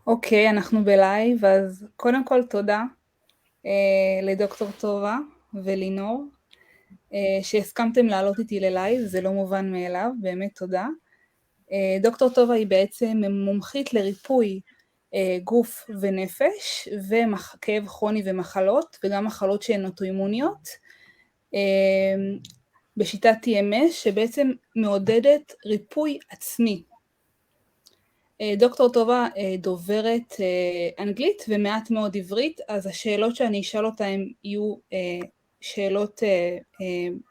אוקיי, אנחנו בלייב, אז קודם כל תודה לדוקטור טובה ולינור, שהסכמתם לעלות איתי ללייב, זה לא מובן מאליו, באמת תודה. דוקטור טובה היא בעצם מומחית לריפוי גוף ונפש, וכאב כרוני ומחלות, וגם מחלות שהן אוטואימוניות, בשיטת TMS, שבעצם מעודדת ריפוי עצמי. דוקטור טובה דוברת אנגלית ומעט מאוד עברית, אז השאלות שאני אשאל אותה הן יהיו שאלות,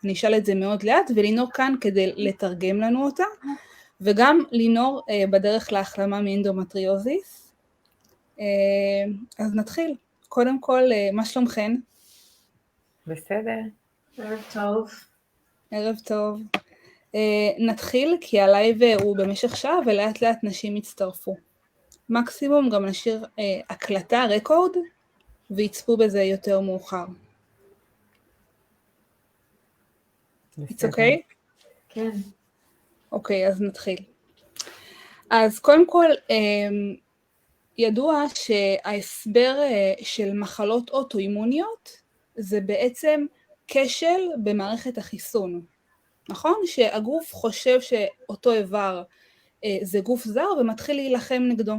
אני אשאל את זה מאוד לאט, ולינור כאן כדי לתרגם לנו אותה, וגם לינור בדרך להחלמה מאנדומטריוזיס. אז נתחיל. קודם כל, מה שלומכן? בסדר. ערב טוב. ערב טוב. נתחיל כי הלייב הוא במשך שעה ולאט לאט נשים יצטרפו. מקסימום גם נשאיר הקלטה, רקורד, ויצפו בזה יותר מאוחר. It's okay? כן. אוקיי, אז נתחיל. אז קודם כל, ידוע שההסבר של מחלות אוטואימוניות זה בעצם כשל במערכת החיסון. נכון? שהגוף חושב שאותו איבר זה גוף זר ומתחיל להילחם נגדו.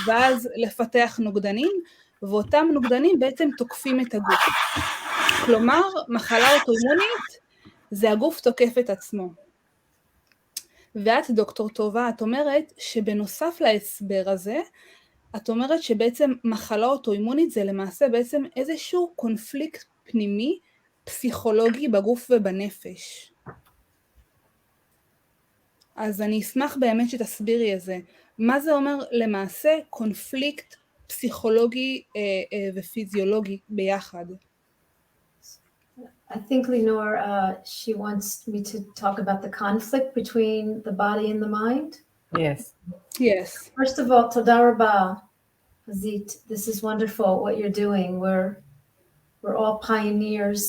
ואז לפתח נוגדנים, ואותם נוגדנים בעצם תוקפים את הגוף. כלומר, מחלה אוטואימונית זה הגוף תוקף את עצמו. ואת, דוקטור טובה, את אומרת שבנוסף להסבר הזה, את אומרת שבעצם מחלה אוטואימונית זה למעשה בעצם איזשהו קונפליקט פנימי, פסיכולוגי בגוף ובנפש. אז אני אשמח באמת שתסבירי את זה. מה זה אומר למעשה קונפליקט פסיכולוגי ופיזיולוגי ביחד? I think Lenore, she wants me to talk about the conflict between the body and the mind. Yes. Yes. First of all, toda rabah, Pazit. This is wonderful what you're doing. We're all pioneers,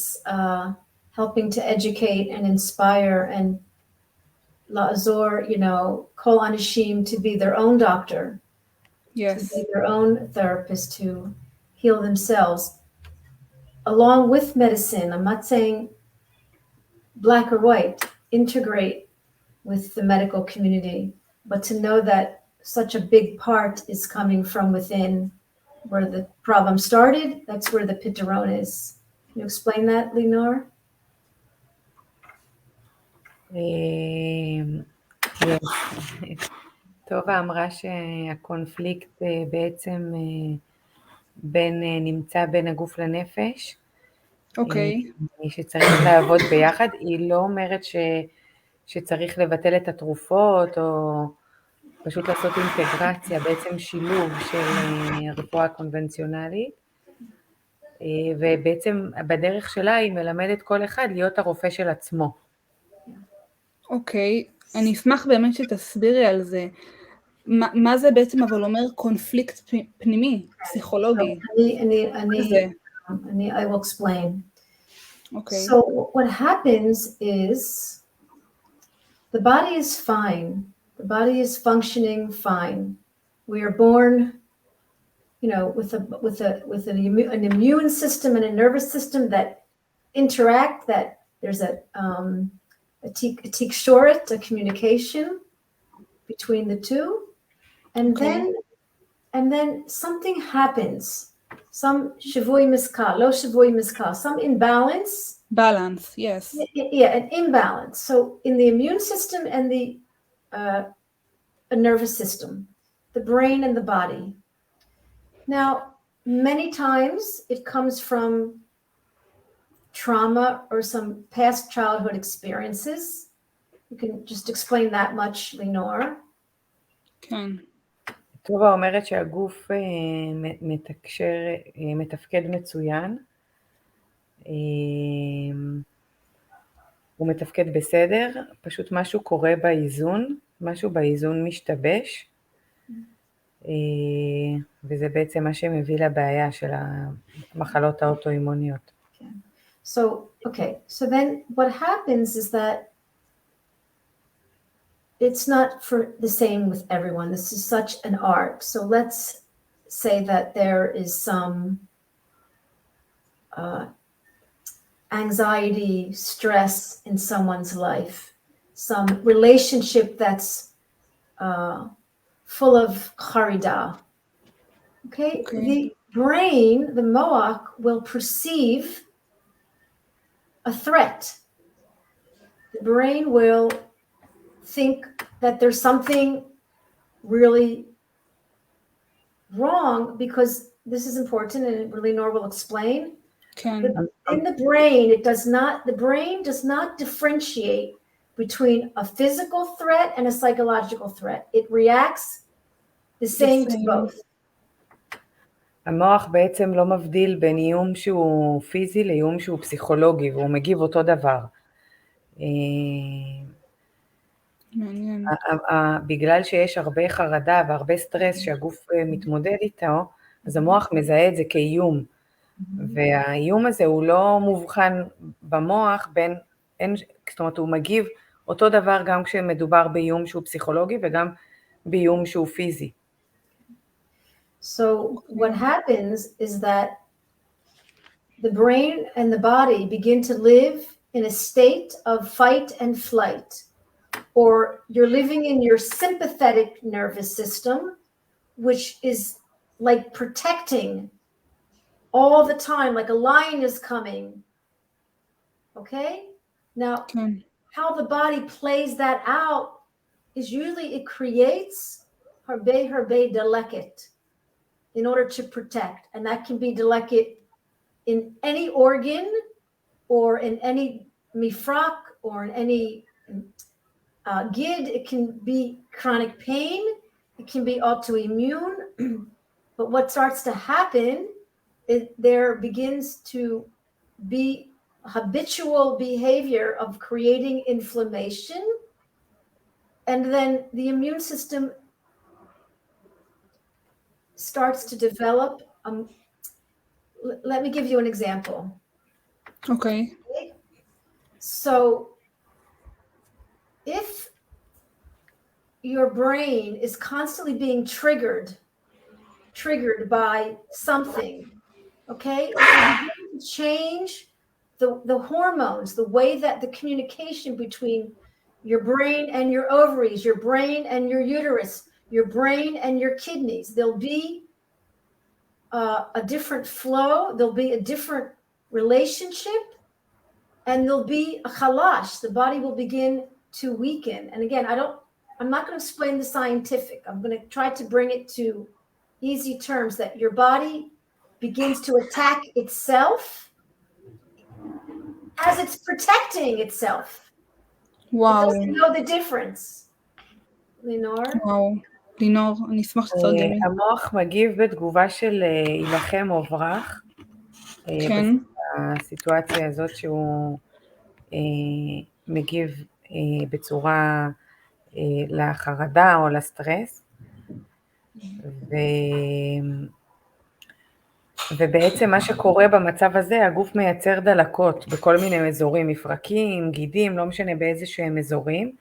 helping to educate and inspire and la'azor, kol anishim to be their own doctor. Yes. To be their own therapist to heal themselves. Along with medicine, I'm not saying black or white, integrate with the medical community, but to know that such a big part is coming from within. Where the problem started, that's where the pitaron is. Can you explain that, Lenore? טובה אמרה שהקונפליקט בעצם נמצא בין הגוף לנפש. אוקיי. שצריך לעבוד ביחד. היא לא אומרת שצריך לבטל את התרופות או פשוט לעשות אינטגרציה, בעצם שילוב של רפואה קונבנציונלית, ובעצם בדרך שלה היא מלמדת כל אחד להיות הרופא של עצמו. אוקיי, אני אשמח באמת שתסבירי על זה. מה זה בעצם אבל אומר קונפליקט פנימי, פסיכולוגי? I will explain. Okay. So what happens is the body is fine. The body is functioning fine. We are born, with an immune system and a nervous system that interact. That there's a tikshoret, a communication between the two, and then something happens. Some shavui miskal, lo shavui miskal, some imbalance. Balance, yes. Yeah, an imbalance. So in the immune system and the nervous system, the brain and the body. Now, many times it comes from trauma or some past childhood experiences. You can just explain that much, Lenore. כן. טובה אומרת שהגוף מתפקד מצוין, הוא מתפקד בסדר, פשוט משהו קורה באיזון, משהו באיזון משתבש, וזה בעצם מה שמביא לבעיה של המחלות האוטואימוניות. So then what happens is that it's not for the same with everyone. This is such an art. So let's say that there is some anxiety, stress in someone's life, some relationship that's full of charida. Okay? The brain, the moach, will perceive a threat. The brain will think that there's something really wrong, because this is important, and really Nor will explain. In the brain, the brain does not differentiate between a physical threat and a psychological threat. It reacts the same to both. המוח בעצם לא מבדיל בין איום שהוא פיזי לאיום שהוא פסיכולוגי, והוא מגיב אותו דבר. מעניין. בגלל שיש הרבה חרדה והרבה סטרס שהגוף מתמודד איתו, אז המוח מזהה את זה כאיום. והאיום הזה הוא לא מובחן במוח בין, זאת אומרת הוא מגיב אותו דבר גם כשמדובר באיום שהוא פסיכולוגי וגם באיום שהוא פיזי. So what happens is that the brain and the body begin to live in a state of fight and flight, or you're living in your sympathetic nervous system, which is like protecting all the time, like a lion is coming. Okay? Now, how the body plays that out is usually it creates harbe deleket in order to protect. And that can be deleket in any organ or in any mifrak or in any gid. It can be chronic pain. It can be autoimmune. But what starts to happen, there begins to be habitual behavior of creating inflammation, and then the immune system starts to develop. Let me give you an example. Okay. So if your brain is constantly being triggered by something, okay, it will begin to change the hormones, the way that the communication between your brain and your ovaries, your brain and your uterus, your brain and your kidneys, there'll be a different flow, there'll be a different relationship, and there'll be a chalash. The body will begin to weaken. And again, I'm not going to explain the scientific. I'm going to try to bring it to easy terms, that your body begins to attack itself as it's protecting itself. וואו. It doesn't know the difference. לינור? וואו. לינור, אני אשמח שתרגמי. המוח מגיב בתגובה של ילחם או ברח. כן. בסיטואציה הזאת שהוא מגיב בצורה לחרדה או לסטרס. ובעצם מה שקורה במצב הזה, הגוף מייצר דלקות בכל מיני אזורים, מפרקים, גידים, לא משנה באיזה שהם אזורים,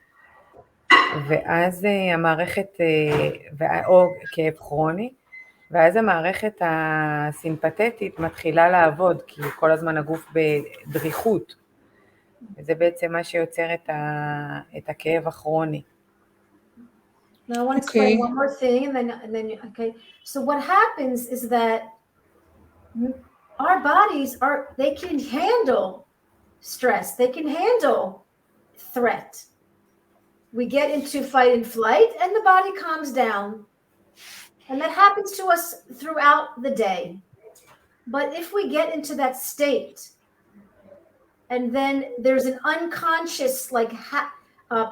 ואז המערכת, או כאב כרוני, ואז המערכת הסימפתטית מתחילה לעבוד, כי כל הזמן הגוף בדריכות, וזה בעצם מה שיוצר את הכאב הכרוני. Now I want to explain one more thing, and then okay. So what happens is that our bodies they can handle stress, they can handle threat. We get into fight and flight, and the body calms down, and that happens to us throughout the day. But if we get into that state, and then there's an unconscious like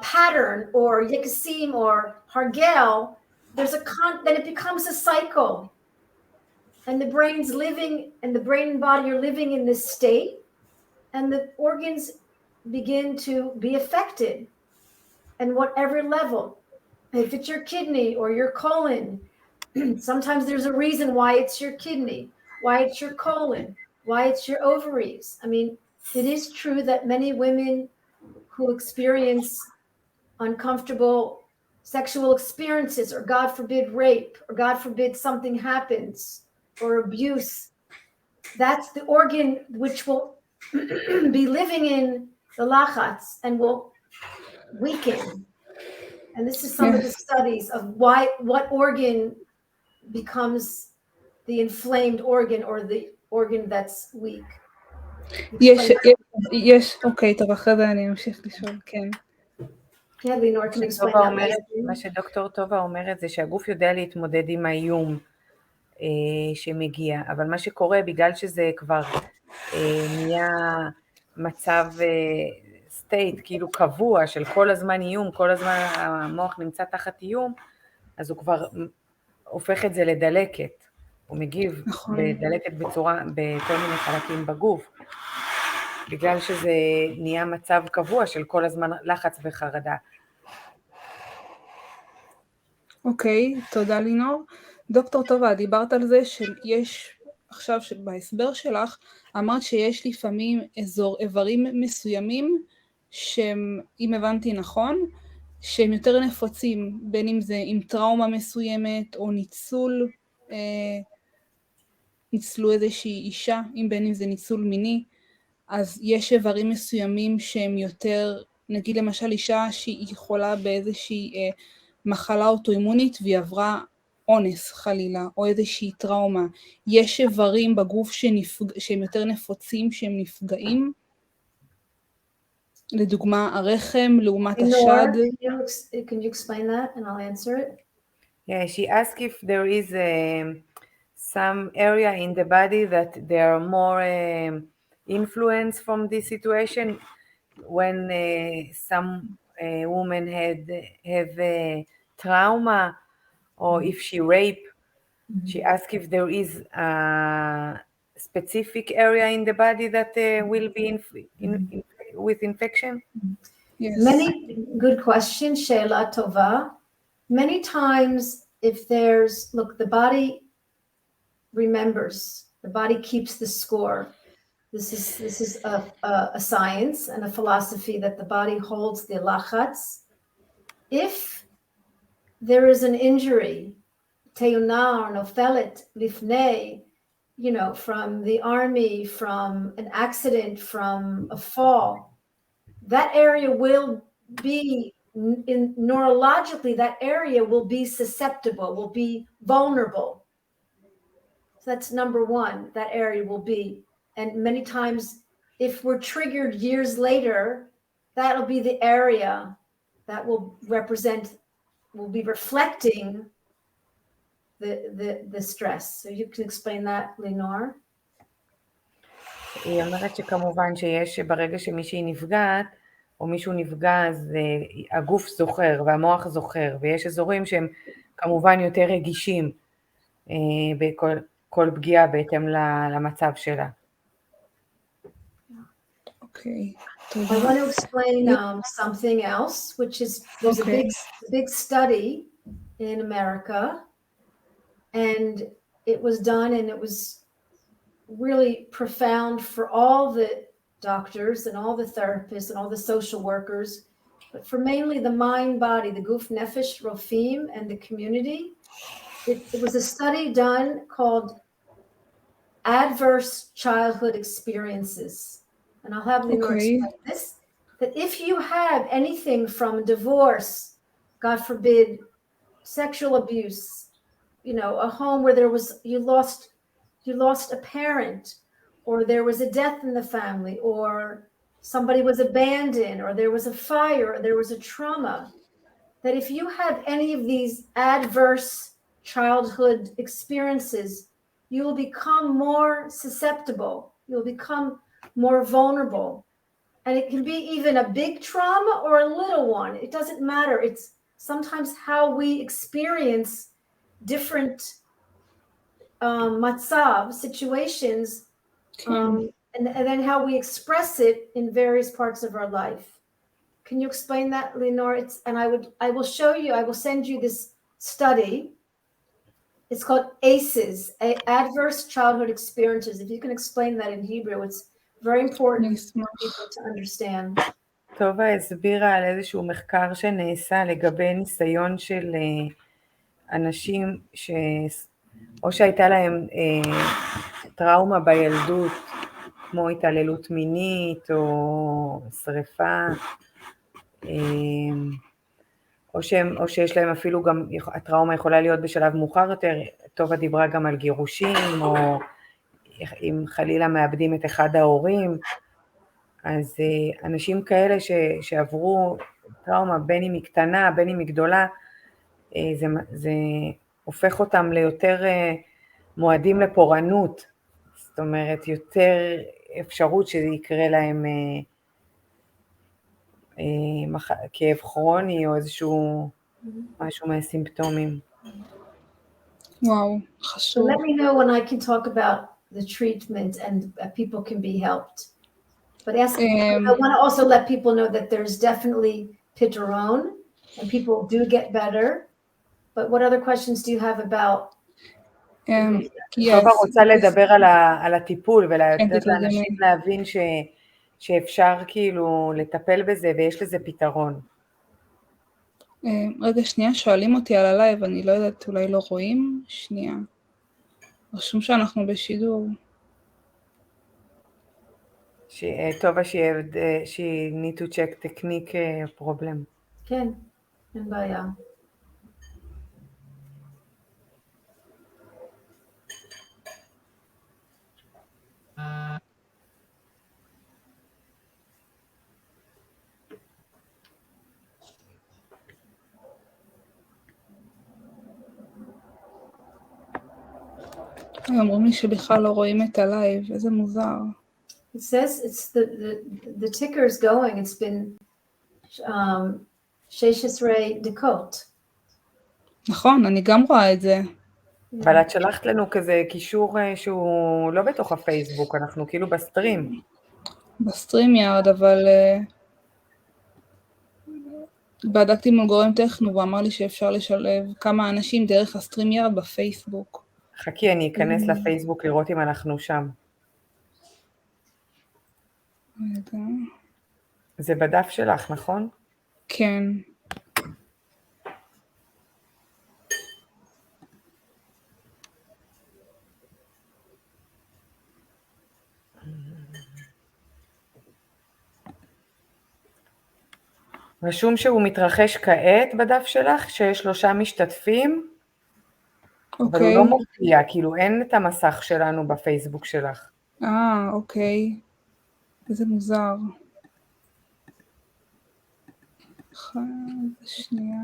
pattern or yikasim or hargel, then it becomes a cycle. And the brain's living, and the brain and body are living in this state, and the organs begin to be affected. And whatever level, if it's your kidney or your colon, sometimes there's a reason why it's your kidney, why it's your colon, why it's your ovaries. I mean, it is true that many women who experience uncomfortable sexual experiences, or God forbid rape, or God forbid something happens, or abuse, that's the organ which will be living in the lachatz and will weaken. And this is some of the studies of what organ becomes the inflamed organ or the organ that's weak. יש, אוקיי, טוב, אחרי זה אני אמשיך לשאול, כן. Yeah, Leonor can explain that. מה שדוקטור טובה אומרת זה שהגוף יודע להתמודד עם האיום שמגיע, אבל מה שקורה בגלל שזה כבר נהיה מצב סטייט כאילו קבוע של כל הזמן איום, כל הזמן המוח נמצא תחת איום, אז הוא כבר הופך את זה לדלקת, הוא מגיב בדלקת בכל מיני חלקים בגוף, בגלל שזה נהיה מצב קבוע של כל הזמן לחץ וחרדה. אוקיי, תודה לינור. דוקטור טובה, דיברת על זה שיש, עכשיו בהסבר שלך, אמרת שיש לפעמים איברים מסוימים, שהם, אם הבנתי נכון, שהם יותר נפוצים, בין אם זה עם טראומה מסוימת, או ניצלו איזושהי אישה, בין אם זה ניצול מיני, אז יש איברים מסוימים שהם יותר, נגיד למשל אישה שהיא חולה באיזושהי מחלה אוטואימונית והיא עברה אונס חלילה, או איזושהי טראומה, יש איברים בגוף שהם יותר נפוצים, שהם נפגעים? לדוגמה, הרחם לעומת השד. Can you explain that and I'll answer it? Yeah, she asked if there is some area in the body that there are more influence from this situation when some women have a trauma or if she rape. She asked if there is a specific area in the body that will be with infection. Yes. Many good questions, Sheila Tova. Many times if there's, look, the body remembers, the body keeps the score. This is a science and a philosophy that the body holds the lachatz. If there is an injury, teuna or nofelet lifnei, you know, from the army, from an accident, from a fall, that area will be, neurologically, that area will be susceptible, will be vulnerable. So that's number one, that area will be. And many times, if we're triggered years later, that'll be the area that will be reflecting the stress. So you can explain that, Lenore? היא אומרת שכמובן שיש ברגע שמישהי נפגעת, או מישהו נפגע, אז הגוף זוכר והמוח זוכר, ויש אזורים שהם כמובן יותר רגישים בכל פגיעה בהתאם למצב שלה. Okay. I want to explain something else, which is there's a big study in America, and it was done, and it was really profound for all the doctors and all the therapists and all the social workers, but for mainly the mind, body, the guf nefesh rofim and the community. It was a study done called Adverse Childhood Experiences. And I'll have Lenore explain this, that if you have anything from divorce, God forbid, sexual abuse, you know, a home where you lost a parent, or there was a death in the family, or somebody was abandoned, or there was a fire, or there was a trauma, that if you have any of these adverse childhood experiences, you will become more susceptible, you'll become more vulnerable. And it can be even a big trauma or a little one. It doesn't matter. It's sometimes how we experience different matzav situations, and then how we express it in various parts of our life. Can you explain that, Lenore? I will show you, I will send you this study. It's called ACEs, Adverse Childhood Experiences. If you can explain that in Hebrew, it's very important for people to understand. טובה הסבירה על איזשהו מחקר שנעשה לגבי ניסיון של אנשים או שהייתה להם טראומה בילדות, כמו התעללות מינית או שריפה, או שיש להם אפילו גם, הטראומה יכולה להיות בשלב מאוחר יותר, טובה דיברה גם על גירושים, או אם חלילה מאבדים את אחד ההורים, אז אנשים כאלה שעברו טראומה, בין אם היא קטנה, בין אם היא גדולה, זה הופך אותם ליותר מועדים לפורענות, זאת אומרת, יותר אפשרות שזה יקרה להם כאב כרוני או איזשהו משהו מהסימפטומים. וואו, So חשוב. let me know when I can talk about the treatment and people can be helped. But I want to also let people know that there's definitely pitaron and people do get better. But what other questions do you have about? טובה רוצה לדבר על הטיפול ולתת לאנשים להבין שאפשר כאילו לטפל בזה ויש לזה פתרון. רגע, שנייה, שואלים אותי על הלייב, אני לא יודעת, אולי לא רואים? שנייה. רשום שאנחנו בשידור. טובה, she need to check technique problem. כן, אין בעיה. אומרים לי שבכלל לא רואים את הלייב, איזה מוזר. It says it's the ticker is going. It's been 16 דקות. נכון, אני גם רואה את זה. אבל את שלחת לנו כזה קישור שהוא לא בתוך הפייסבוק, אנחנו כאילו בסטרים. בסטרים ירד, אבל בדקתי מול גורם טכנו, והוא אמר לי שאפשר לשלב כמה אנשים דרך הסטרים ירד בפייסבוק. חכי, אני אכנס לפייסבוק לראות אם אנחנו שם. רגע. זה בדף שלך, נכון? כן. רשום שהוא מתרחש כעת בדף שלך, שיש 3 משתתפים, אבל הוא לא מופיע, כאילו אין את המסך שלנו בפייסבוק שלך. אוקיי. איזה מוזר. שנייה.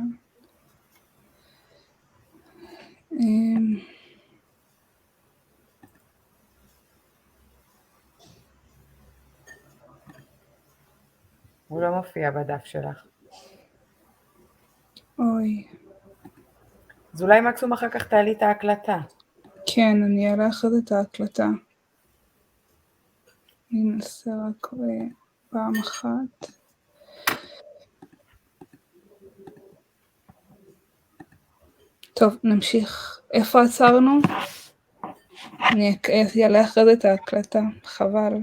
הוא לא מופיע בדף שלך. אוי. אז אולי מקסימום אחר כך תעלי את ההקלטה. כן, אני אעלה אחרי זה את ההקלטה. אני אנסה רק פעם אחת. טוב, נמשיך. איפה עצרנו? אני אעלה אחרי זה את ההקלטה, חבל.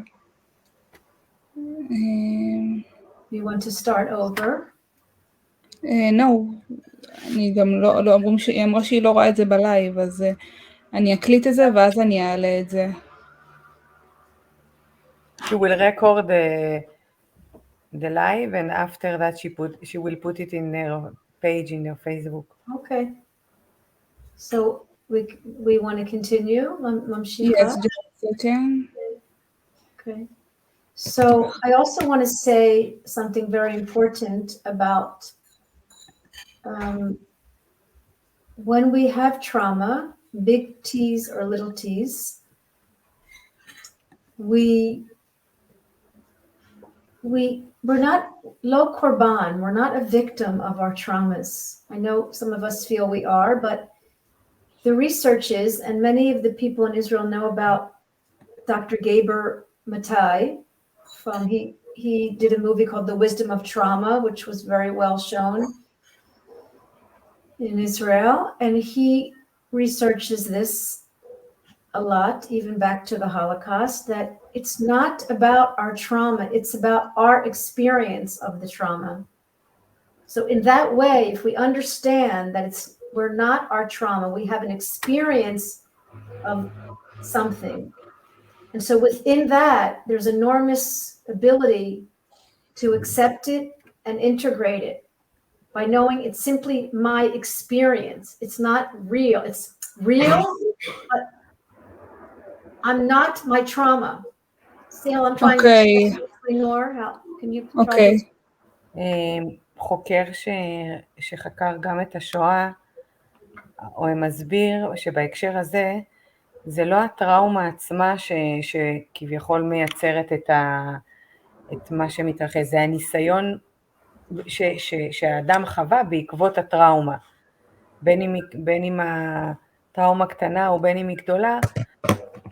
You want to start over? No, אני גם לא אמרו היא אמרה שהיא לא רואה את זה בלייב, אז אני אקליט את זה ואז אני אעלה את זה. She will record the live and after that she will put it in her page in her Facebook. Okay. So we want to continue, ממשיכה? Yes, just a second. Okay. So I also want to say something very important about when we have trauma, big T's or little T's, we're not lo korban, we're not a victim of our traumas. I know some of us feel we are, but the research is, and many of the people in Israel know about Dr. Gaber Matai. He did a movie called The Wisdom of Trauma, which was very well shown in Israel, and he researches this a lot, even back to the Holocaust, that it's not about our trauma, it's about our experience of the trauma. So in that way, if we understand that we're not our trauma, we have an experience of something. And so within that, there's enormous ability to accept it and integrate it by knowing it's simply my experience. It's not real. It's real, but I'm not my trauma. See how I'm trying אוקיי, to explain more? How can you try אוקיי. חוקר שחקר גם את השואה, או מסביר שבהקשר הזה, זה לא הטראומה עצמה שכביכול מייצרת את מה שמתרחש, זה הניסיון שהאדם חווה בעקבות הטראומה, בין אם הטראומה קטנה או בין אם היא גדולה,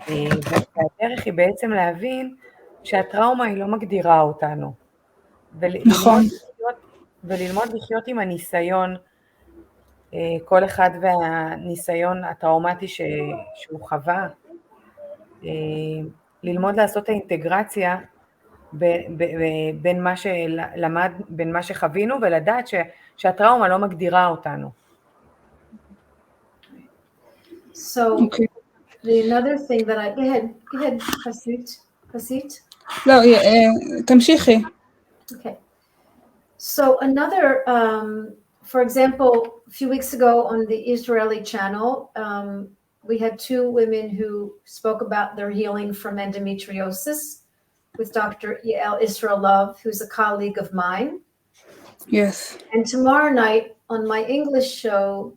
והדרך היא בעצם להבין שהטראומה היא לא מגדירה אותנו, נכון. וללמוד לחיות עם הניסיון, כל אחד והניסיון הטראומטי שהוא חווה, ללמוד לעשות האינטגרציה בין מה שלמד, בין מה שחווינו, ולדעת שהטראומה לא מגדירה אותנו. So another thing that go ahead, Pazit. לא, תמשיכי. Okay. So another, for example, a few weeks ago on the Israeli channel, we had two women who spoke about their healing from endometriosis with Dr. Yael Israel Love, who's a colleague of mine. Yes. And tomorrow night on my English show,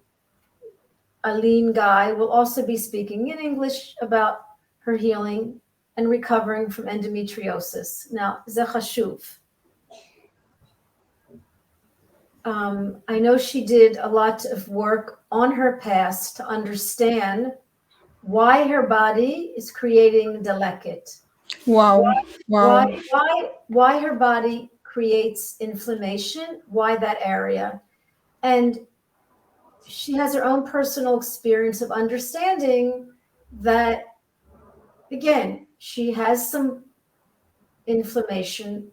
Aline Guy will also be speaking in English about her healing and recovering from endometriosis. Now, זה חשוב. I know she did a lot of work on her past to understand why her body is creating deleket. Wow. Why her body creates inflammation, why that area. And she has her own personal experience of understanding that, again, she has some inflammation,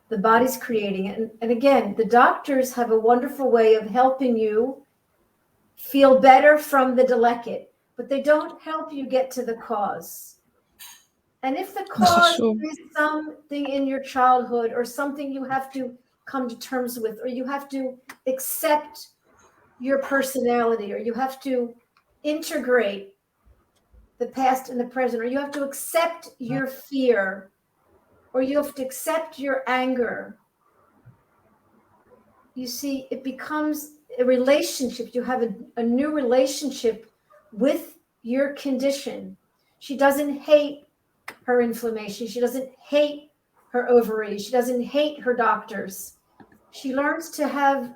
the body's creating it. And again, the doctors have a wonderful way of helping you feel better from the deleket, but they don't help you get to the cause. And if the cause is something in your childhood or something you have to come to terms with, or you have to accept your personality, or you have to integrate the past and the present, or you have to accept your fear, or you have to accept your anger. You see, it becomes a relationship. You have a new relationship with your condition. She doesn't hate her inflammation. She doesn't hate her ovaries. She doesn't hate her doctors. She learns to have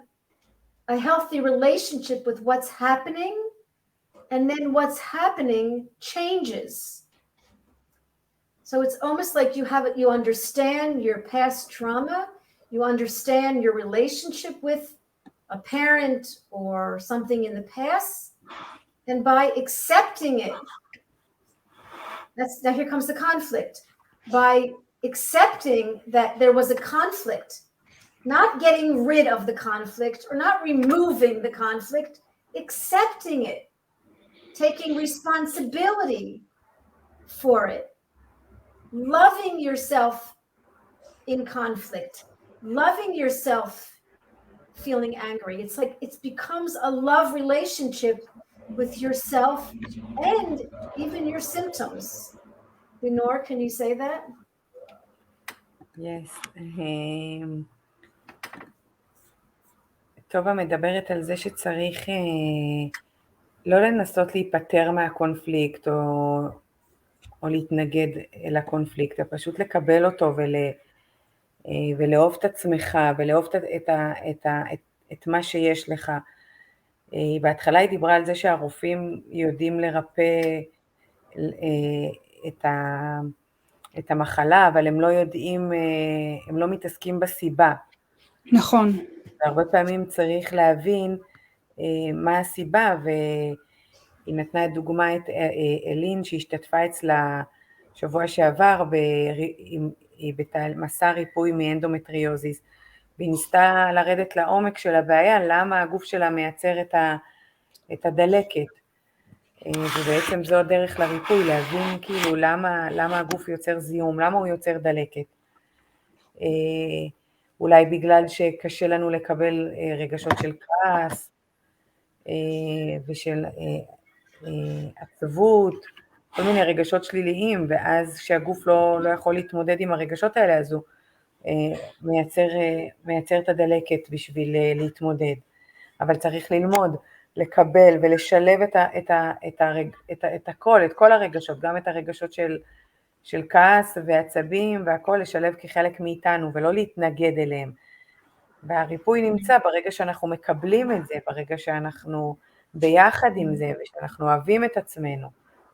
a healthy relationship with what's happening, and then what's happening changes. So it's almost like you understand your past trauma, you understand your relationship with a parent or something in the past, and by accepting it, now here comes the conflict. By accepting that there was a conflict, not getting rid of the conflict or not removing the conflict, accepting it, taking responsibility for it, loving yourself in conflict, loving yourself feeling angry. It's like it becomes a love relationship with yourself and even your symptoms. Lenore, can you say that? Yes. טובה מדברת על זה שצריך לא לנסות להיפטר מהקונפליקט או להתנגד אל הקונפליקט, פשוט לקבל אותו ולאהוב את עצמך ולאהוב את מה שיש לך. בהתחלה היא דיברה על זה שהרופאים יודעים לרפא את המחלה, אבל הם לא יודעים, הם לא מתעסקים בסיבה. נכון. והרבה פעמים צריך להבין מה הסיבה, היא נתנה דוגמה את אלין שהשתתפה אצלה שבוע שעבר במסע ריפוי מאנדומטריוזיס, והיא ניסתה לרדת לעומק של הבעיה, למה הגוף שלה מייצר את הדלקת, ובעצם זו הדרך לריפוי, להבין כאילו למה הגוף יוצר זיהום, למה הוא יוצר דלקת. אולי בגלל שקשה לנו לקבל רגשות של כעס ושל עצבות, כל מיני רגשות שליליים, ואז כשהגוף לא יכול להתמודד עם הרגשות האלה, אז הוא מייצר את הדלקת בשביל להתמודד. אבל צריך ללמוד, לקבל ולשלב את הכל, את כל הרגשות, גם את הרגשות של כעס ועצבים והכל, לשלב כחלק מאיתנו ולא להתנגד אליהם. והריפוי נמצא ברגע שאנחנו מקבלים את זה, ברגע שאנחנו ביחד עם זה, ושאנחנו אוהבים את עצמנו,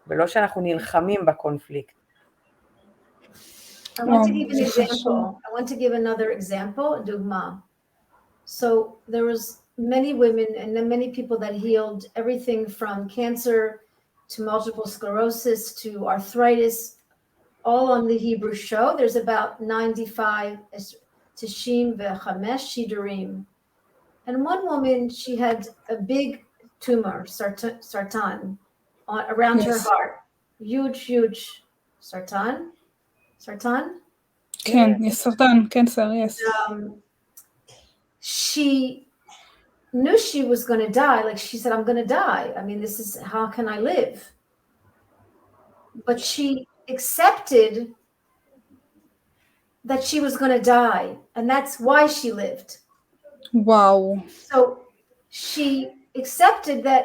ולא שאנחנו נלחמים בקונפליקט. I want to give an example. I want to give another example, דוגמה. So there was many women and then many people that healed everything from cancer to multiple sclerosis to arthritis, all on the Hebrew show. There's about 95 tishim ve'chamesh shidurim. And one woman, she had a big tumor, sartan, around her heart. Huge sartan. כן, יש סרטן, קנצר, yes. She knew she was going to die. Like she said, I'm going to die. I mean, this is, how can I live? But she accepted that she was going to die. And that's why she lived. Wow. So she accepted that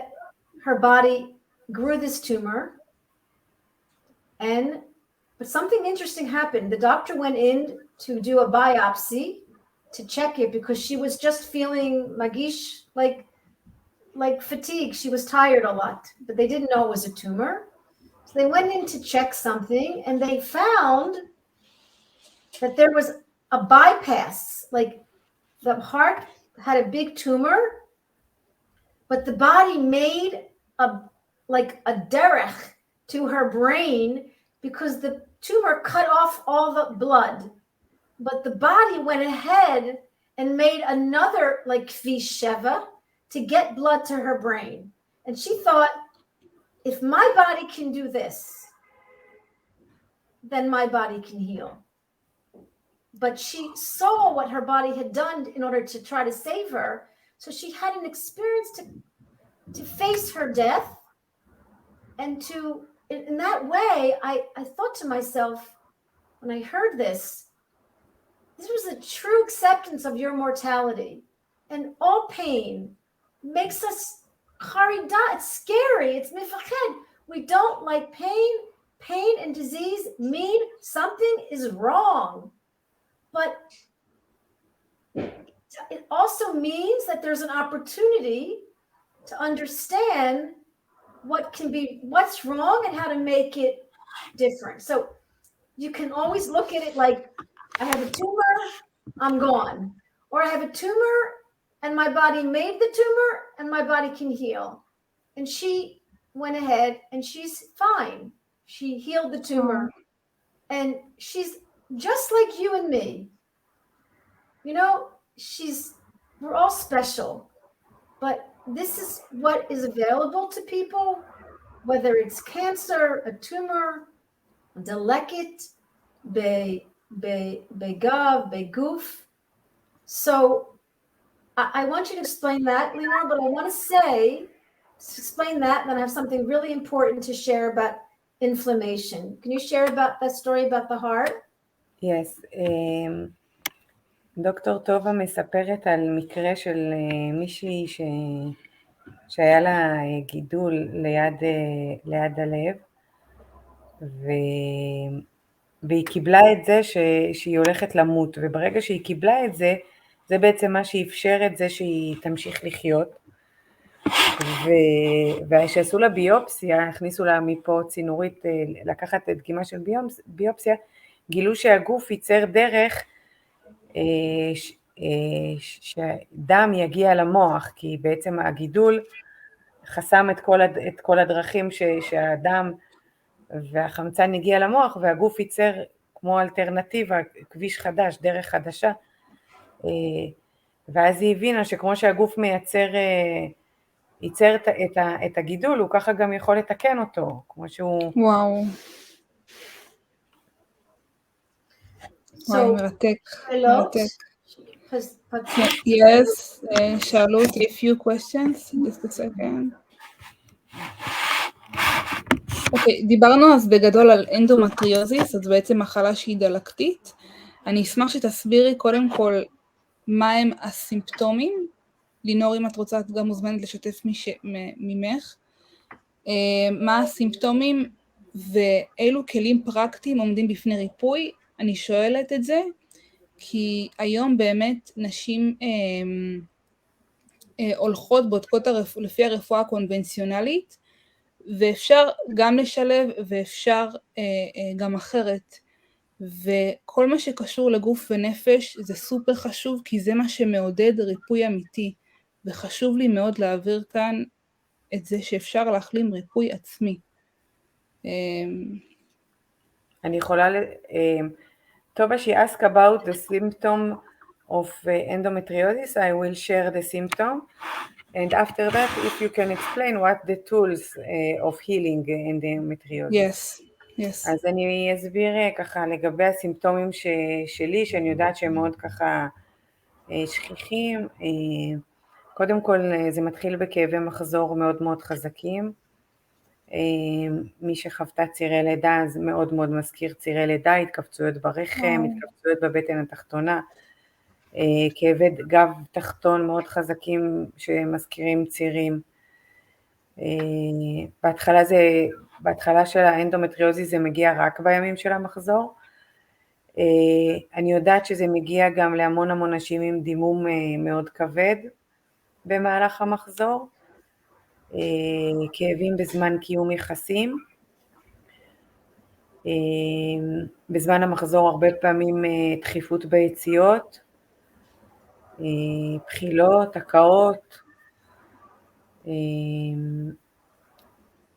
her body grew this tumor. But something interesting happened. The doctor went in to do a biopsy to check it because she was just feeling magish, like fatigue. She was tired a lot, but they didn't know it was a tumor. So they went in to check something and they found that there was a bypass, like the heart had a big tumor, but the body made a derech to her brain because the tumor cut off all the blood. But the body went ahead and made another like kvish sheva to get blood to her brain. And she thought, if my body can do this, then my body can heal. But she saw what her body had done in order to try to save her. So she had an experience to face her death. And in that way, I thought to myself, when I heard this was a true acceptance of your mortality. And all pain makes us charida. It's scary. It's mifached. We don't like pain. Pain and disease mean something is wrong. But it also means that there's an opportunity to understand what's wrong and how to make it different. So you can always look at it like, I have a tumor, I'm gone. Or I have a tumor and my body made the tumor and my body can heal. And she went ahead and she's fine. She healed the tumor and she's just like you and me. You know, we're all special, but this is what is available to people, whether it's cancer, a tumor, deleket, begav, beguf. So I want you to explain that, Leonor, but I want to explain that, then I have something really important to share about inflammation. Can you share about that story about the heart? Yes. דוקטור טובה מספרת על מקרה של מישהי שהיה לה גידול ליד הלב, והיא קיבלה את זה שהיא הולכת למות, וברגע שהיא קיבלה את זה, זה בעצם מה שאפשר את זה שהיא תמשיך לחיות. וכשעשו לה ביופסיה, הכניסו לה מפה צינורית לקחת את דגימה של ביופסיה, גילו שהגוף ייצר דרך שדם יגיע למוח, כי בעצם הגידול חסם את כל הדרכים שהאדם והחמצן הגיע למוח, והגוף ייצר כמו אלטרנטיבה, כביש חדש, דרך חדשה, ואז היא הבינה שכמו שהגוף ייצר את הגידול, הוא ככה גם יכול לתקן אותו, כמו שהוא... וואו. וואי, מרתק, מרתק. Yes, שאלו אותי a few questions, just a second. אוקיי, דיברנו אז בגדול על אנדומטריוזיס, אז בעצם מחלה שהיא דלקתית. אני אשמח שתסבירי קודם כל מה הם הסימפטומים. לינור, אם את רוצה, את גם מוזמנת לשתף ממך. מה הסימפטומים ואילו כלים פרקטיים עומדים בפני ריפוי. אני שואלת את זה, כי היום באמת נשים הולכות בודקות לפי הרפואה הקונבנציונלית, ואפשר גם לשלב ואפשר גם אחרת, וכל מה שקשור לגוף ונפש זה סופר חשוב, כי זה מה שמעודד ריפוי אמיתי, וחשוב לי מאוד להעביר כאן את זה שאפשר להחלים ריפוי עצמי. אני יכולה, טובה, she asked about the symptom of endometriosis. I will share the symptom, and after that, if you can explain what the tools of healing endometriosis. Yes, yes. אז אני אסביר ככה לגבי הסימפטומים שלי, שאני יודעת שהם מאוד ככה שכיחים. קודם כל זה מתחיל בכאבי מחזור מאוד מאוד חזקים. מי שחוותה צירי לידה אז מאוד מאוד מזכיר צירי לידה, התכווצויות ברחם, התכווצויות בבטן התחתונה, כאבי גב תחתון מאוד חזקים שמזכירים צירים. בהתחלה של האנדומטריוזיס זה מגיע רק בימים של המחזור. אני יודעת שזה מגיע גם להמון נשים עם דימום מאוד כבד במהלך המחזור, כאבים בזמן קיום יחסים, בזמן המחזור הרבה פעמים דחיפות ביציאות, בחילות, הקאות,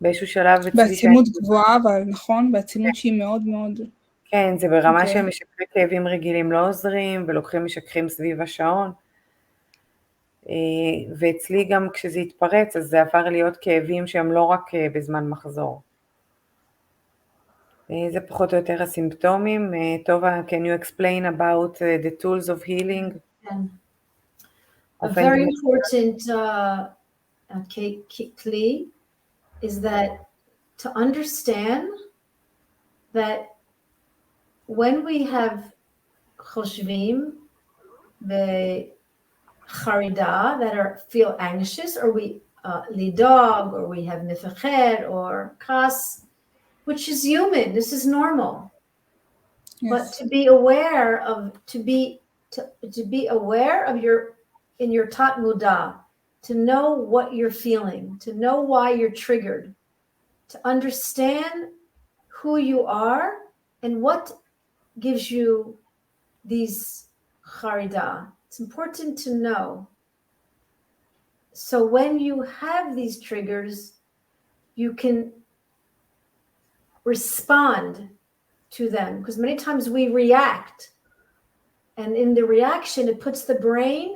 באיזשהו שלב בעצימות גבוהה, אבל נכון, בעצימות שהיא מאוד מאוד... כן, זה ברמה שמשככי כאבים רגילים לא עוזרים, ולוקחים משככים סביב השעון, ואצלי גם כשזה התפרץ, אז זה עבר להיות כאבים שהם לא רק בזמן מחזור. זה פחות או יותר הסימפטומים. טובה, can you explain about the tools of healing? A very important key is that to understand that when we have חושבים וחרדה that feel anxious, or we לדאוג, or we have מפחד or כעס, which is human, this is normal. Yes. But to be aware of in your tat muda, to know what you're feeling, to know why you're triggered, to understand who you are and what gives you these charida. It's important to know. So when you have these triggers, you can respond to them, because many times we react, and in the reaction it puts the brain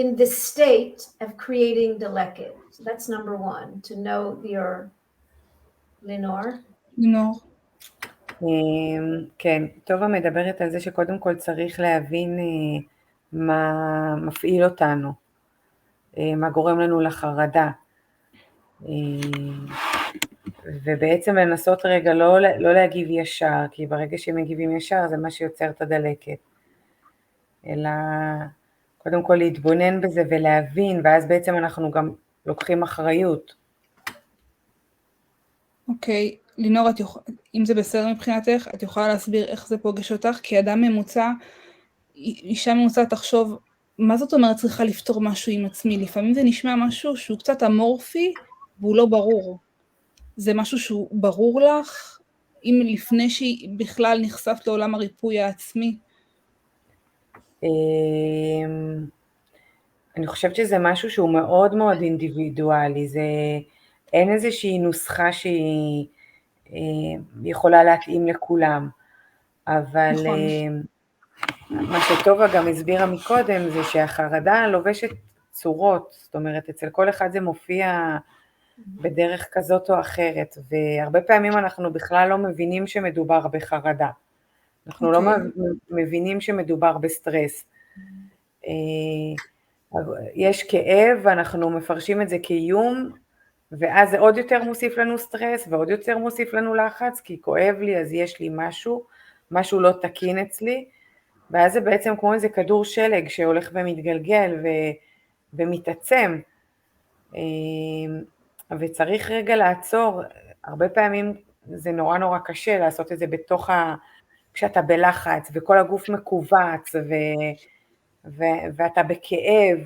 in this state of creating the leket. So that's number one, to know your Lenore. No. כן, טובה מדברת על זה שקודם כל צריך להבין מה מפעיל אותנו, מה גורם לנו לחרדה, ובעצם לנסות רגע לא להגיב ישר, כי ברגע שמגיבים ישר זה מה שיוצר את הדלקת, אלא קודם כל להתבונן בזה ולהבין, ואז בעצם אנחנו גם לוקחים אחריות. אוקיי, לינור, אם זה בסדר מבחינתך, את יכולה להסביר איך זה פוגש אותך? כי אדם ממוצע, אישה ממוצע תחשוב, מה זאת אומרת צריכה לפתור משהו עם עצמי? לפעמים זה נשמע משהו שהוא קצת אמורפי, והוא לא ברור. זה משהו שהוא ברור לך, אם לפני שהיא בכלל נחשפת לעולם הריפוי העצמי? אני חושבת שזה משהו שהוא מאוד מאוד אינדיבידואלי, אין איזושהי נוסחה שהיא יכולה להתאים לכולם, אבל נכון. מה שטובה גם הסבירה מקודם זה שהחרדה לובשת צורות, זאת אומרת אצל כל אחד זה מופיע בדרך כזאת או אחרת, והרבה פעמים אנחנו בכלל לא מבינים שמדובר בחרדה, אנחנו לא מבינים שמדובר בסטרס, יש כאב ואנחנו מפרשים את זה כאיום, ואז זה עוד יותר מוסיף לנו סטרס ועוד יותר מוסיף לנו לחץ, כי כואב לי אז יש לי משהו לא תקין אצלי, ואז זה בעצם כמו איזה כדור שלג שהולך ומתגלגל ומתעצם, וצריך רגע לעצור, הרבה פעמים זה נורא נורא קשה לעשות את זה כשאתה בלחץ וכל הגוף מקובץ ואתה בכאב,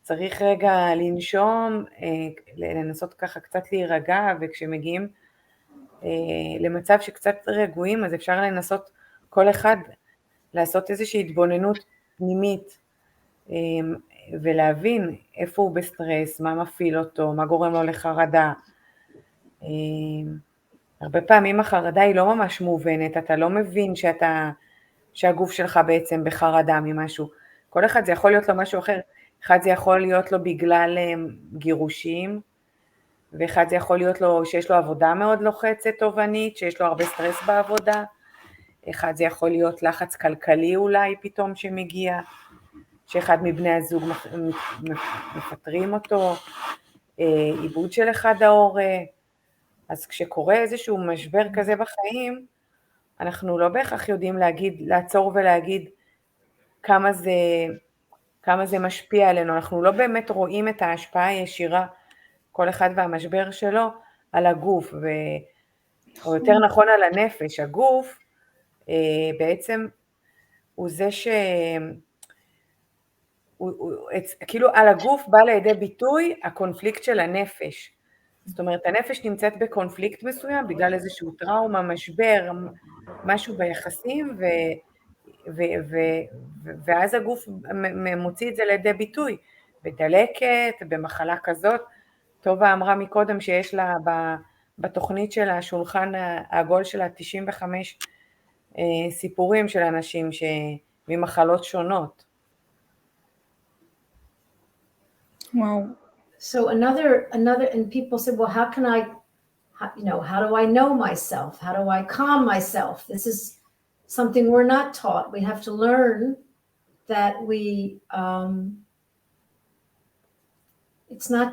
צריך רגע לנשום, לנסות ככה קצת להירגע, וכשמגיעים למצב שקצת רגועים, אז אפשר לנסות כל אחד לעשות איזושהי התבוננות פנימית, ולהבין איפה הוא בסטרס, מה מפעיל אותו, מה גורם לו לחרדה. הרבה פעמים החרדה היא לא ממש מובנת, אתה לא מבין שהגוף שלך בעצם בחרדה ממשהו. כל אחד זה יכול להיות לו משהו אחר, אחד זה יכול להיות לו בגלל גירושים, ואחד זה יכול להיות לו שיש לו עבודה מאוד לוחצת תובענית, שיש לו הרבה סטרס בעבודה, אחד זה יכול להיות לחץ כלכלי אולי פתאום שמגיע, שאחד מבני הזוג מפטרים אותו, עיבוד של אחד ההורה, אז כשקורה איזשהו משבר כזה בחיים, אנחנו לא בהכרח יודעים לעצור ולהגיד כמה זה משפיע עלינו, אנחנו לא באמת רואים את ההשפעה הישירה, כל אחד והמשבר שלו, על הגוף, או יותר נכון על הנפש. הגוף בעצם הוא זה כאילו על הגוף בא לידי ביטוי הקונפליקט של הנפש, זאת אומרת הנפש נמצאת בקונפליקט מסוים, בגלל איזשהו טראומה, משבר, משהו ביחסים, ואז הגוף מוציא את זה לידי ביטוי, בדלקת, במחלה כזאת. טובה אמרה מקודם שיש לה בתוכנית של השולחן העגול שלה 95 סיפורים של אנשים ממחלות שונות. וואו. So another, and people said, well, how can I, how do I know myself? How do I calm myself? This is something we're not taught. We have to learn that it's not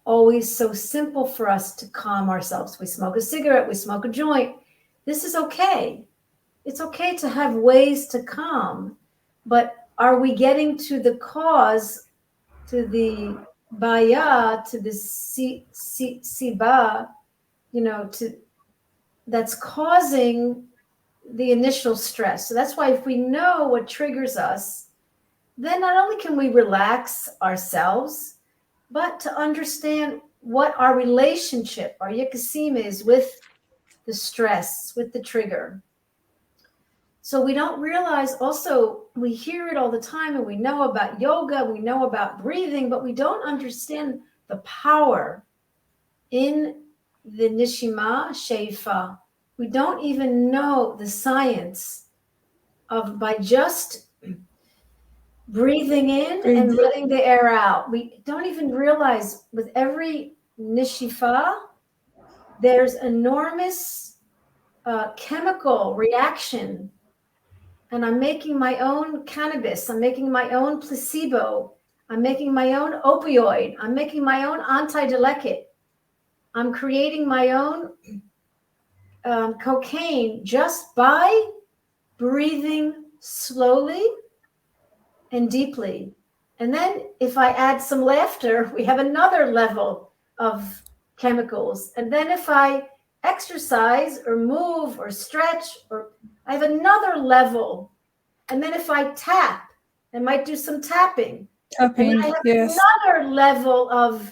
always so simple for us to calm ourselves. We smoke a cigarette, we smoke a joint. This is okay. It's okay to have ways to calm, but are we getting to the cause, to the baya, to the siba, that's causing the initial stress? So that's why if we know what triggers us, then not only can we relax ourselves, but to understand what our relationship, our yakasim is with the stress, with the trigger. So we don't realize also, we hear it all the time and we know about yoga, we know about breathing, but we don't understand the power in the nishima, sheifa. We don't even know the science of by just breathing in and letting the air out. We don't even realize with every nishifa, there's enormous chemical reaction. And I'm making my own cannabis, I'm making my own placebo, I'm making my own opioid, I'm making my own antidelectate, I'm creating my own cocaine just by breathing slowly and deeply. And then if I add some laughter, we have another level of chemicals. And then if I exercise or move or stretch, or I have another level. And then if I tap, I might do some tapping. And then I have another level of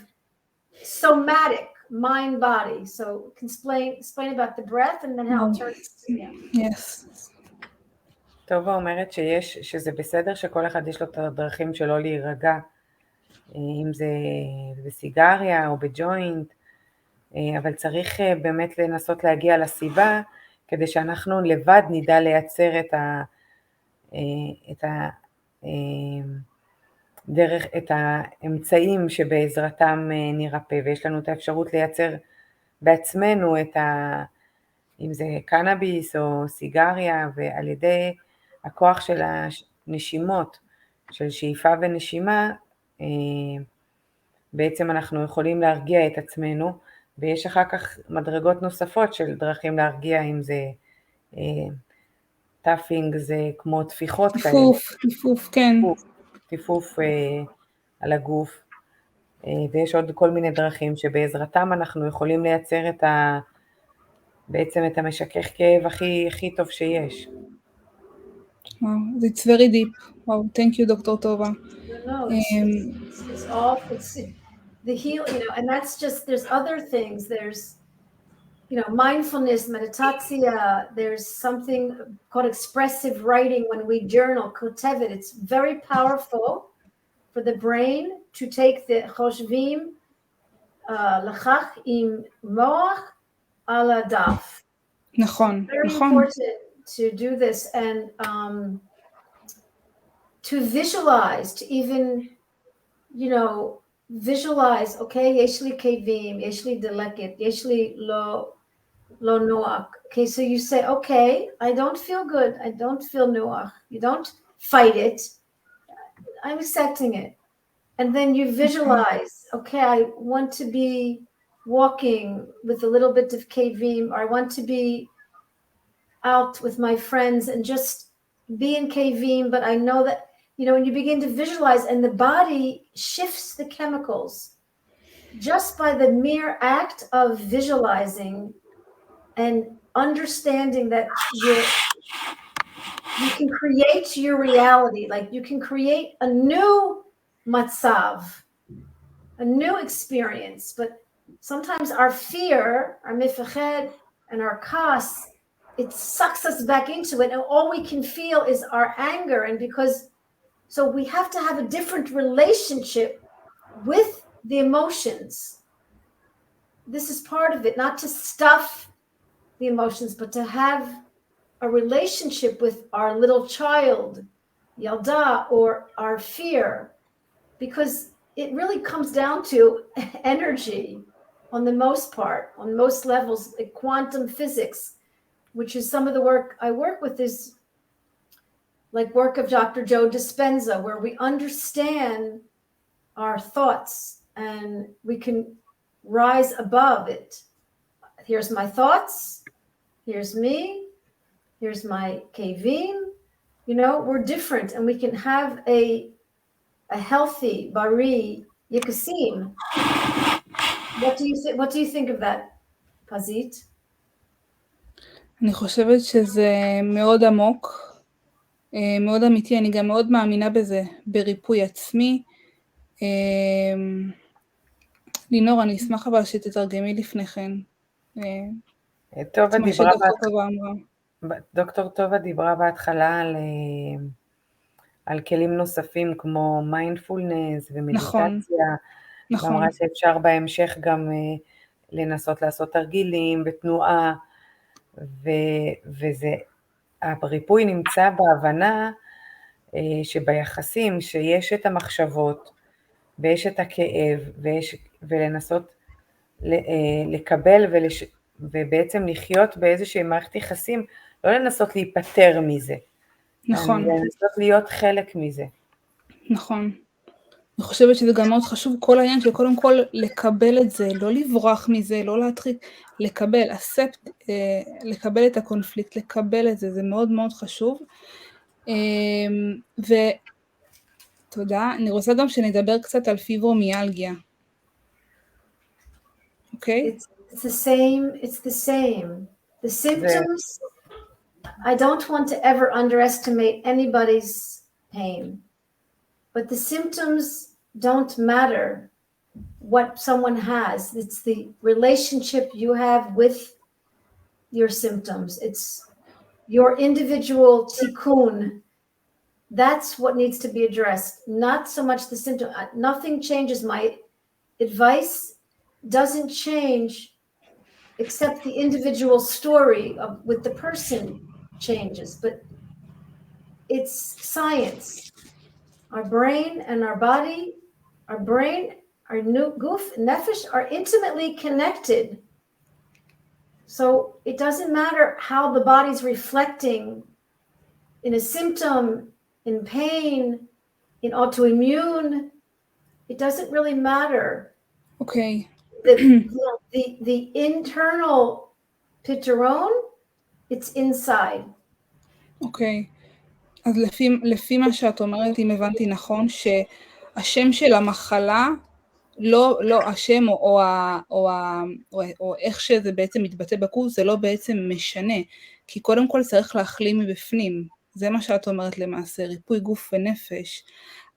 somatic, mind, body. So explain about the breath and then how it turns. Yes. טובה אומרת שזה בסדר שכל אחד יש לו את הדרכים שלו להירגע, אם זה בסיגריה או בג'וינט, אבל צריך באמת לנסות להגיע לסיבה, כדי שאנחנו לבד נדע לייצר את האמצעים שבעזרתם נרפא, ויש לנו את האפשרות לייצר בעצמנו אם זה קנאביס או סיגריה, ועל ידי הכוח של הנשימות, של שאיפה ונשימה, בעצם אנחנו יכולים להרגיע את עצמנו, ויש אחר כך מדרגות נוספות של דרכים להרגיע, אם זה טאפינג, זה כמו תפיחות כאלה. טיפוף, כן. טיפוף על הגוף, ויש עוד כל מיני דרכים שבעזרתם אנחנו יכולים לייצר בעצם את המשכך כאב הכי טוב שיש. Wow, it's very deep. Wow, thank you, Dr. טובה. No, it's all, the heal, and that's just, there's other things. There's, mindfulness, meditatsia. There's something called expressive writing when we journal, kotevet. It's very powerful for the brain to take the choshvim lachach im moach ala daf. נכון, Very important to do this, and to visualize, to even, visualize, okay, יש לי כאבים, יש לי דלקת, יש לי לא נוח. Okay, so you say, okay, I don't feel good, I don't feel נוח. You don't fight it. I'm accepting it. And then you visualize, okay, I want to be walking with a little bit of כאבים, or I want to be out with my friends and just be in כאבים, but I know that, when you begin to visualize, and the body shifts the chemicals just by the mere act of visualizing and understanding that you can create your reality, like you can create a new matzav, a new experience. But sometimes our fear, our mifached, and our kas, it sucks us back into it, and all we can feel is our anger. And so we have to have a different relationship with the emotions. This is part of it, not to stuff the emotions, but to have a relationship with our little child, yalda, or our fear, because it really comes down to energy on the most part, on most levels. Like quantum physics, which is some of the work I work with, is like work of Dr. Joe Dispenza, where we understand our thoughts and we can rise above it. Here's my thoughts, here's me, here's my kavim. We're different, and we can have a healthy, bari, yikasim. What do you think of that, Pazit? אני חושבת שזה מאוד עמוק, מאוד אמיתי, אני גם מאוד מאמינה בזה, בריפוי עצמי. לינור, אני אשמח אבל שתתרגמי לפני כן. דוקטור טובה דיברה בהתחלה על כלים נוספים כמו מיינדפולנס ומדיטציה. נכון. אמרה שאפשר בהמשך גם לנסות לעשות תרגילים בתנועה, וזה, הריפוי נמצא בהבנה שביחסים שיש את המחשבות ויש את הכאב ולנסות לקבל ובעצם לחיות באיזושהי מערכת יחסים, לא לנסות להיפטר מזה. נכון. לנסות להיות חלק מזה. נכון. אני חושבת שזה גם מאוד חשוב, כל העניין של קודם כל לקבל את זה, לא לברוח מזה, לא להתחיל, לקבל, לקבל את הקונפליקט, לקבל את זה, זה מאוד מאוד חשוב. ותודה, אני רוצה גם שנדבר קצת על פיברומיאלגיה. אוקיי? It's the same. The symptoms, I don't want to ever underestimate anybody's pain, but the symptoms don't matter what someone has. It's the relationship you have with your symptoms. It's your individual tikkun, that's what needs to be addressed, not so much the symptom. Nothing changes. My advice doesn't change except the individual story with the person changes, but it's science. Our brain and our body, our brain, our guf, nefesh are intimately connected. So it doesn't matter how the body's reflecting in a symptom, in pain, in autoimmune. It doesn't really matter. אוקיי. The internal pitaron, it's inside. אוקיי. אז לפי מה שאת אומרת, אם הבנתי נכון, שהשם של המחלה, לא השם או איך שזה בעצם מתבטא בקורס, זה לא בעצם משנה, כי קודם כל צריך להחלים מבפנים, זה מה שאת אומרת למעשה, ריפוי גוף ונפש,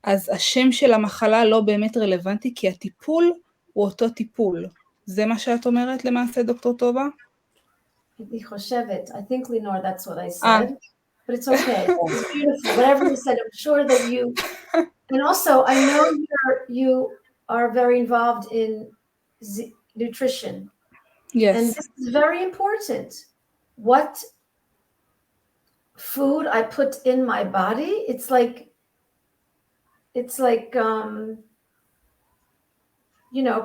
אז השם של המחלה לא באמת רלוונטי, כי הטיפול הוא אותו טיפול, זה מה שאת אומרת למעשה, דוקטור טובה? אני חושבת, I think Lenore, that's what I said, but it's okay, it's beautiful, whatever you said, I'm sure that you, and also I know you are very involved in nutrition. Yes. And this is very important. What food I put in my body, it's like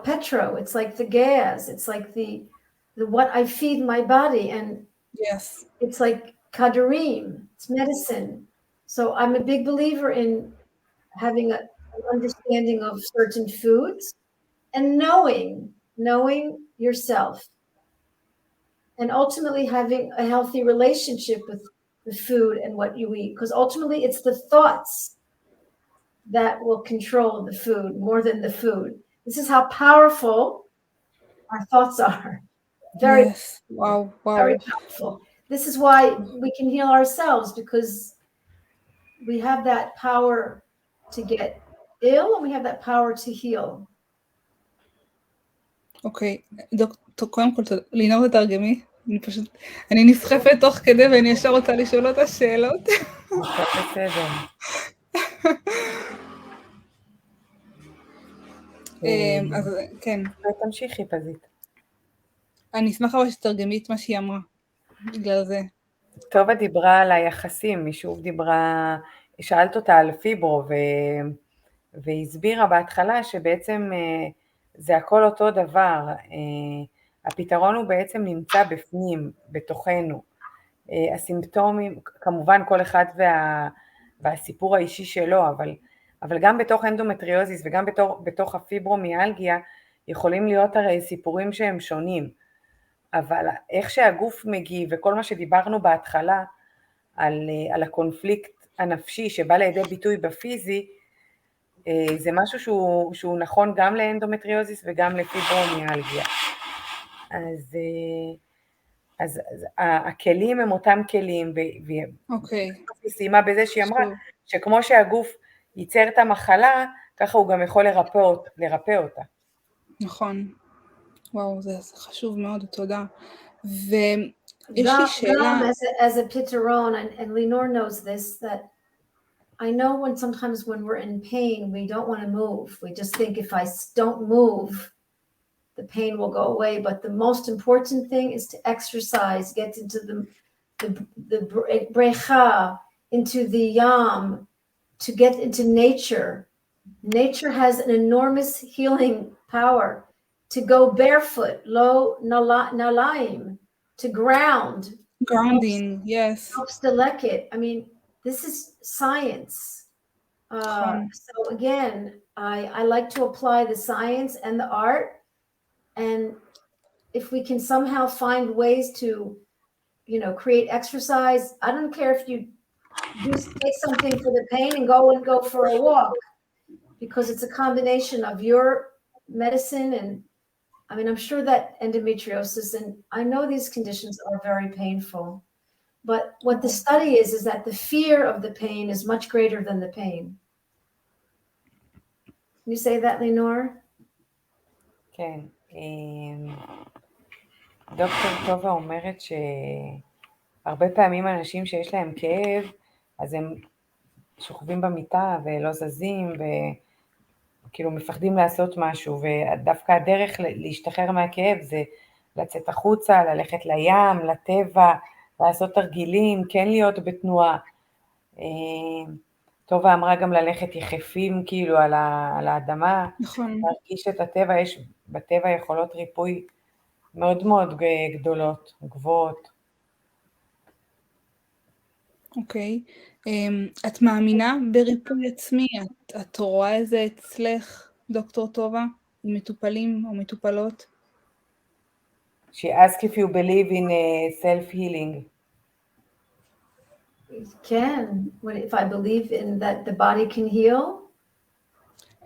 petro, it's like the gas, it's like the what I feed my body, and yes, it's like kadarim, it's medicine. So I'm a big believer in having an understanding of certain foods and knowing yourself, and ultimately having a healthy relationship with the food and what you eat, because ultimately it's the thoughts that will control the food more than the food. This is how powerful our thoughts are. Very, yes. Wow. Very powerful. This is why we can heal ourselves, because we have that power to get ill and we have that power to heal. אוקיי, דוקטור, קודם כל, לינור תתרגמי, אני נסחפת תוך כדי ואני ישר רוצה לשאול אותה שאלות. בסדר. אז כן. תמשיכי, פזית. אני אשמח אבל שתרגמי את מה שהיא אמרה, בגלל זה. טובה דיברה על היחסים, היא שוב דיברה, שאלת אותה על פיברו, והסבירה בהתחלה שבעצם זה הכל אותו דבר, הפתרון הוא בעצם נמצא בפנים, בתוכנו, הסימפטומים, כמובן כל אחד והסיפור האישי שלו, אבל גם בתוך אנדומטריוזיס וגם בתוך הפיברומיאלגיה, יכולים להיות הרי סיפורים שהם שונים, אבל איך שהגוף מגיב וכל מה שדיברנו בהתחלה על הקונפליקט הנפשי שבא לידי ביטוי בפיזי, זה משהו שהוא נכון גם לאנדומטריוזיס וגם לפיברומיאלגיה. אז הכלים הם אותם כלים, והיא סיימה בזה שהיא אמרה שכמו שהגוף ייצר את המחלה, ככה הוא גם יכול לרפא אותה. נכון. וואו, זה חשוב מאוד, תודה. ויש לי שאלה... As a pitaron, and Lenore knows this, that I know sometimes when we're in pain, we don't want to move. We just think if I don't move, the pain will go away. But the most important thing is to exercise, get into the brecha, into the yam, to get into nature. Nature has an enormous healing power. To go barefoot, lo nalaim, to grounding, yes. Helps to leket. I mean, this is science. So again, I like to apply the science and the art, and if we can somehow find ways to, create exercise. I don't care if you do take something for the pain and go for a walk, because it's a combination of your medicine and I'm sure that endometriosis, and I know these conditions are very painful, but what the study is that the fear of the pain is much greater than the pain. Can you say that, Lenore? כן, דוקטור טובה אומרת הרבה פעמים אנשים שיש להם כאב, אז הם שוכבים במיטה ולא זזים, וכאילו מפחדים לעשות משהו, ודווקא הדרך להשתחרר מהכאב זה לצאת החוצה, ללכת לים, לטבע, לעשות תרגילים, כן להיות בתנועה. טובה אמרה גם ללכת יחפים כאילו על האדמה, נכון. להרגיש את הטבע, יש בטבע יכולות ריפוי מאוד מאוד גדולות, גבוהות. אוקיי. את מאמינה בריפוי עצמי? את רואה את זה אצלך, דוקטור טובה, עם מטופלים או מטופלות? She asked if you believe in self-healing. Can, if I believe in that the body can heal.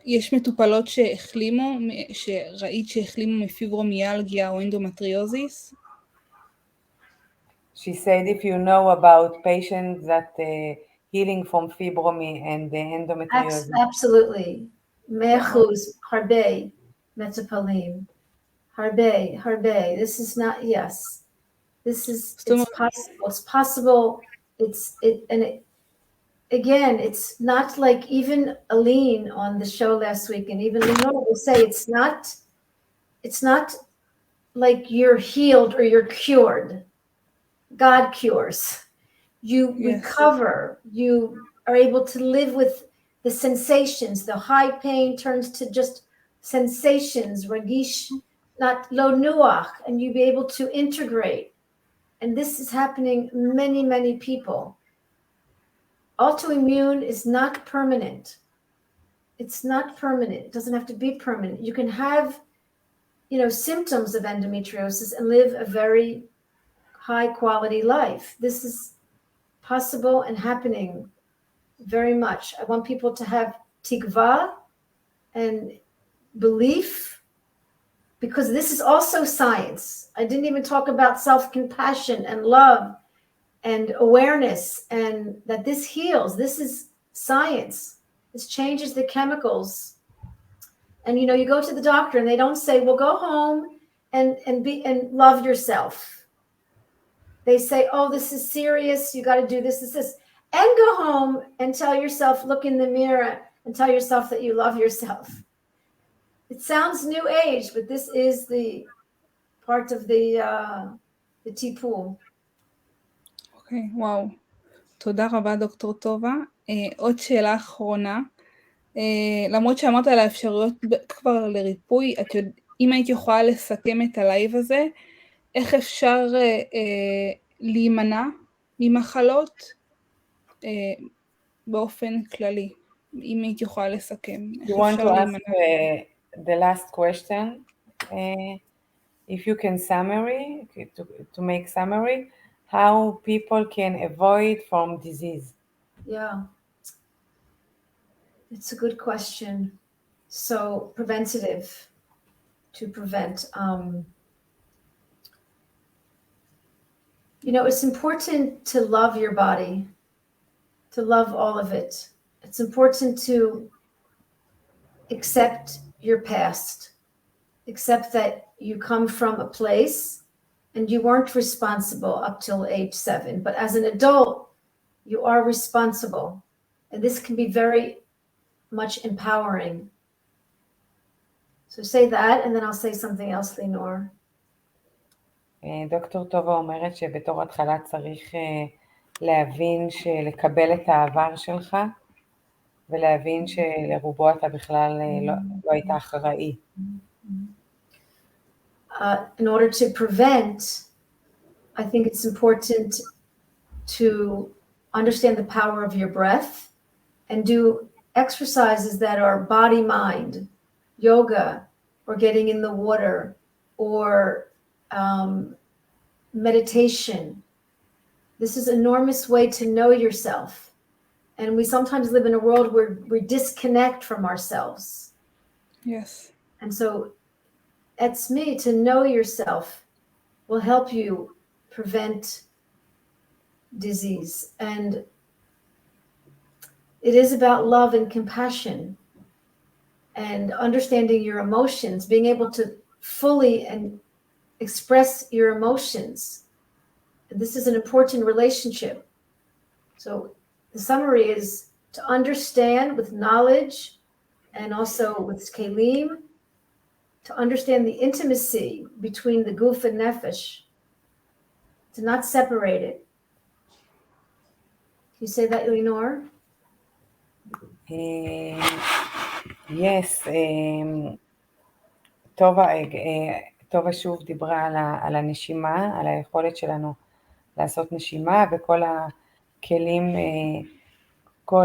יש מטופלות שהחלימו, שראית שהחלימו מפיברומיאלגיה או אנדומטריוזיס? She said if you know about patients that healing from fibromy and endometriosis. Absolutely. 100%, הרבה מטופלים. הרבה. This is not, yes. This is, it's possible. It's possible. Again, it's not like even Aline on the show last week, and even Lenore will say it's not like you're healed or you're cured. God cures. You recover. You are able to live with the sensations. The high pain turns to just sensations, ragish, not lo nuach, and you be able to integrate. And this is happening many, many people. Autoimmune is not permanent. It's not permanent. It doesn't have to be permanent. You can have, symptoms of endometriosis and live a very high quality life. This is possible and happening very much. I want people to have tikva and belief, because this is also science. I didn't even talk about self-compassion and love and awareness, and that this heals. This is science. This changes the chemicals. And you go to the doctor and they don't say, well, go home and love yourself. They say, oh, this is serious. You got to do this, and go home and tell yourself, look in the mirror and tell yourself that you love yourself. It sounds new age, but this is the part of the טיפול. אוקיי, וואו. תודה רבה, דוקטור טובה. עוד שאלה אחרונה. למרות שאמרת על האפשרויות כבר לריפוי, אם היית יכולה לסכם את הלייב הזה, איך אפשר להימנע ממחלות באופן כללי, אם היית יכולה לסכם. You want to ask the last question? If you can summary, to make summary, how people can avoid from disease? Yeah, it's a good question. So preventative, to prevent. It's important to love your body, to love all of it. It's important to accept your past, accept that you come from a place and you weren't responsible up till age 7. But as an adult, you are responsible. And this can be very much empowering. So say that, and then I'll say something else, Lenore. דוקטור טובה אומרת שבתור התחלה צריך להבין שלקבל את העבר שלך, ולהבין שלרובו אתה בכלל לא היית אחראי. In order to prevent, I think it's important to understand the power of your breath and do exercises that are body-mind, yoga, or getting in the water, or meditation. This is an enormous way to know yourself. And we sometimes live in a world where we disconnect from ourselves. Yes. And so it's me, to know yourself will help you prevent disease. And it is about love and compassion and understanding your emotions, being able to fully and express your emotions. And this is an important relationship. So the summary is to understand with knowledge and also with kelim, to understand the intimacy between the guf and nefesh, to not separate it. Can you say that, Eleanor? Yes, טובה שוב דיברה על הנשימה, על היכולת שלנו לעשות נשימה, וכל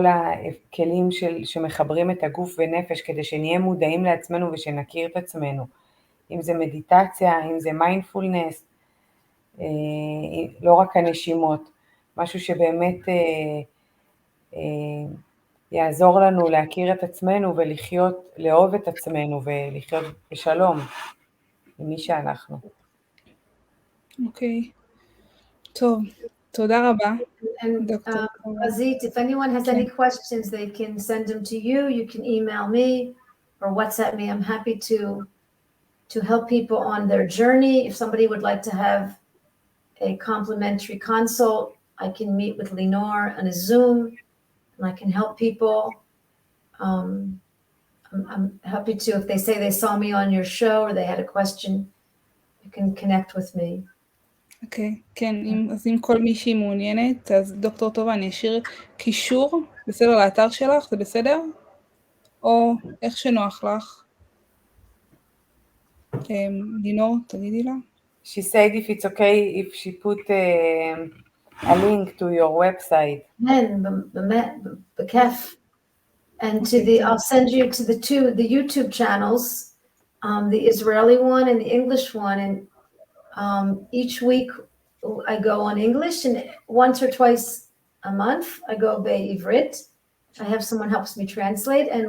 הכלים שמחברים את הגוף ונפש, כדי שנהיה מודעים לעצמנו ושנכיר את עצמנו. אם זה מדיטציה, אם זה מיינדפולנס, לא רק הנשימות, משהו שבאמת יעזור לנו להכיר את עצמנו ולחיות, לאהוב את עצמנו ולחיות בשלום עם מי שאנחנו. אוקיי. טוב, תודה רבה. And Pazit, if anyone has any questions, they can send them to you. You can email me or WhatsApp me. I'm happy to help people on their journey. If somebody would like to have a complimentary consult, I can meet with Lenore on a Zoom, and I can help people. I'm happy to, if they say they saw me on your show or they had a question, you can connect with me. אוקיי, כן, אז אם כל מישהי מעוניינת, אז דוקטור טובה, אני אשאיר קישור, בסדר, לאתר שלך, זה בסדר? או איך שנוח לך? לינור, תגידי לה. She said if it's okay if she put a link to your website. בכיף. And I'll send you to the YouTube channels, the Israeli one and the English one, and each week I go on English, and once or twice a month I go בעברית. I have someone helps me translate, and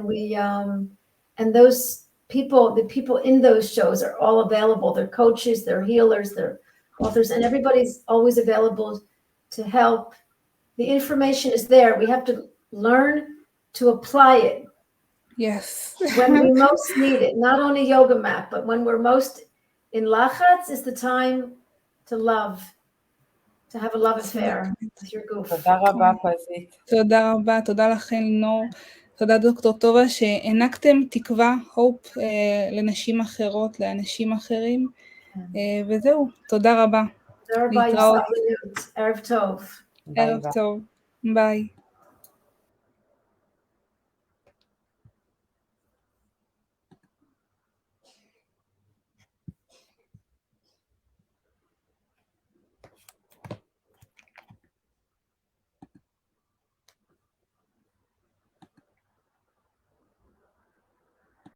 and those people, the people in those shows are all available. They're coaches, they're healers, they're authors, and everybody's always available to help. The information is there. We have to learn to apply it. Yes. When we most need it, not only yoga mat, but when we're most in lachatz is the time to love, to have a love affair with your goof. תודה רבה, פזית. תודה רבה, תודה לכן, לינור. תודה דוקטור טובה, שהענקתם תקווה, hope, לנשים אחרות, לאנשים אחרים. וזהו, תודה רבה. להתראות. ערב טוב. ערב טוב. ביי.